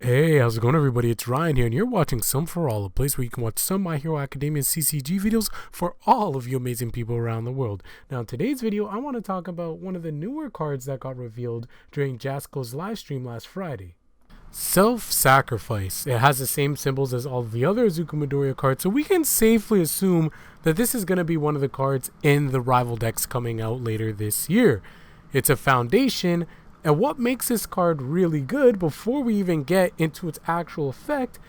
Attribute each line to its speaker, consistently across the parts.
Speaker 1: Hey, how's it going everybody? It's Ryan here and you're watching Some For All, a place where you can watch some My Hero Academia CCG videos for all of you amazing people around the world. Now in today's video, I want to talk about one of the newer cards that got revealed during Jasco's live stream last Friday. Self-Sacrifice. It has the same symbols as all the other Izuku Midoriya cards, so we can safely assume that this is going to be one of the cards in the rival decks coming out later this year. It's a foundation. And what makes this card really good, before we even get into its actual effect,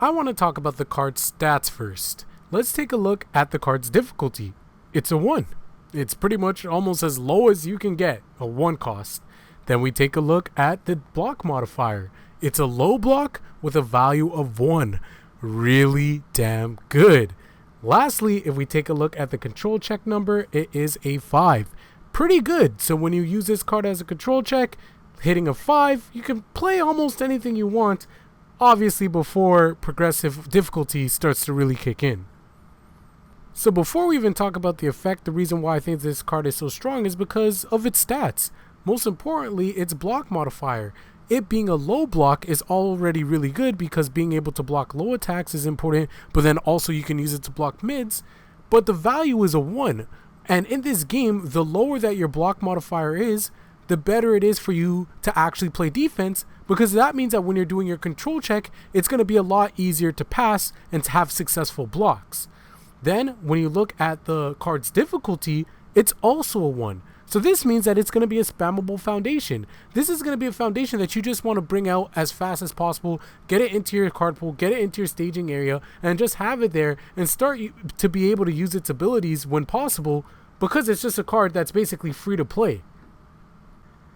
Speaker 1: I want to talk about the card's stats first. Let's take a look at the card's difficulty. It's a 1. It's pretty much almost as low as you can get, a 1 cost. Then we take a look at the block modifier. It's a low block with a value of 1. Really damn good. Lastly, if we take a look at the control check number, it is a 5. Pretty good. So when you use this card as a control check, hitting a 5, you can play almost anything you want, obviously before progressive difficulty starts to really kick in. So before we even talk about the effect, the reason why I think this card is so strong is because of its stats. Most importantly, its block modifier. It being a low block is already really good because being able to block low attacks is important, but then also you can use it to block mids, but the value is a 1. And in this game, the lower that your block modifier is, the better it is for you to actually play defense, because that means that when you're doing your control check, it's going to be a lot easier to pass and to have successful blocks. Then, when you look at the card's difficulty, it's also a 1. So this means that it's going to be a spammable foundation. This is going to be a foundation that you just want to bring out as fast as possible, get it into your card pool, get it into your staging area, and just have it there and start to be able to use its abilities when possible, because it's just a card that's basically free to play.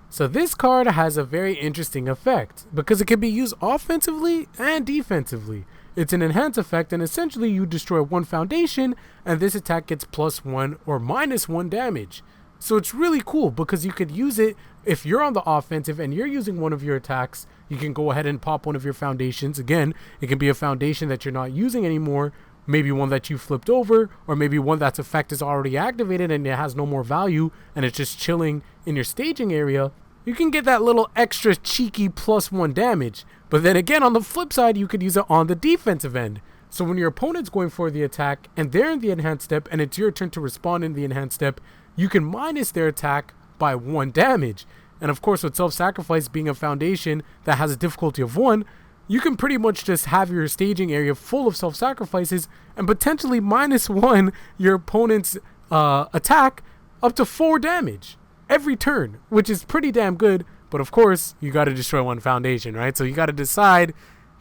Speaker 1: So this card has a very interesting effect because it can be used offensively and defensively. It's an enhance effect, and essentially you destroy one foundation and this attack gets +1 or -1 damage. So it's really cool because you could use it if you're on the offensive and you're using one of your attacks. You can go ahead and pop one of your foundations. Again, it can be a foundation that you're not using anymore, maybe one that you flipped over, or maybe one that's effect is already activated and it has no more value and it's just chilling in your staging area. You can get that little extra cheeky +1 damage. But then again, on the flip side, you could use it on the defensive end. So when your opponent's going for the attack and they're in the enhanced step and it's your turn to respond in the enhanced step, you can minus their attack by 1 damage. And of course, with self-sacrifice being a foundation that has a difficulty of 1, you can pretty much just have your staging area full of self-sacrifices and potentially -1 your opponent's attack up to 4 damage every turn, which is pretty damn good. But of course, you got to destroy one foundation, right? So you got to decide,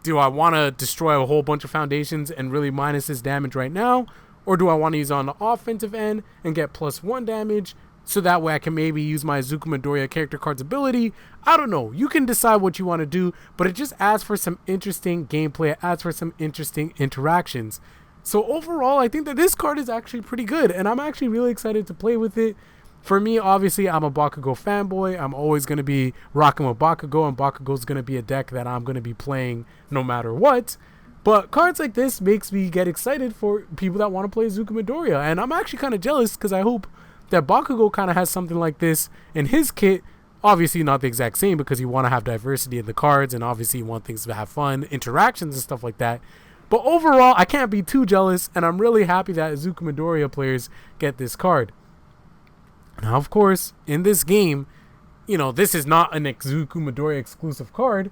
Speaker 1: do I want to destroy a whole bunch of foundations and really minus this damage right now? Or do I want to use it on the offensive end and get +1 damage? So that way I can maybe use my Izuku Midoriya character card's ability. I don't know. You can decide what you want to do, but it just adds for some interesting gameplay. It adds for some interesting interactions. So overall, I think that this card is actually pretty good, and I'm actually really excited to play with it. For me, obviously, I'm a Bakugo fanboy. I'm always going to be rocking with Bakugo, and Bakugo is going to be a deck that I'm going to be playing no matter what. But cards like this makes me get excited for people that want to play Izuku Midoriya, and I'm actually kind of jealous because I hope that Bakugo kind of has something like this in his kit. Obviously not the exact same because you want to have diversity in the cards and obviously you want things to have fun, interactions and stuff like that. But overall, I can't be too jealous, and I'm really happy that Izuku Midoriya players get this card. Now, of course, in this game, you know, this is not an Izuku Midoriya exclusive card.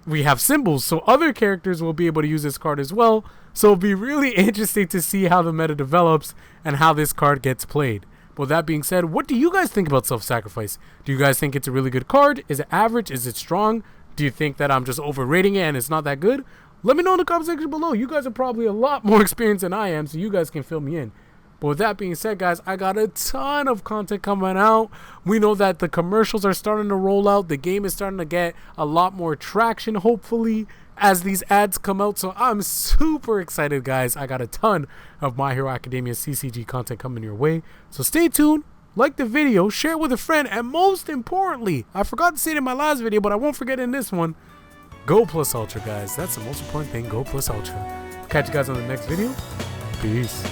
Speaker 1: We have symbols, so other characters will be able to use this card as well. So it'll be really interesting to see how the meta develops and how this card gets played. But with that being said, what do you guys think about self-sacrifice? Do you guys think it's a really good card? Is it average? Is it strong? Do you think that I'm just overrating it and it's not that good? Let me know in the comment section below. You guys are probably a lot more experienced than I am, so you guys can fill me in. But with that being said, guys, I got a ton of content coming out. We know that the commercials are starting to roll out. The game is starting to get a lot more traction, hopefully, as these ads come out. So I'm super excited, guys. I got a ton of My Hero Academia CCG content coming your way. So stay tuned, like the video, share it with a friend, and most importantly, I forgot to say it in my last video, but I won't forget in this one, go plus ultra, guys. That's the most important thing. Go plus ultra. Catch you guys on the next video. Peace.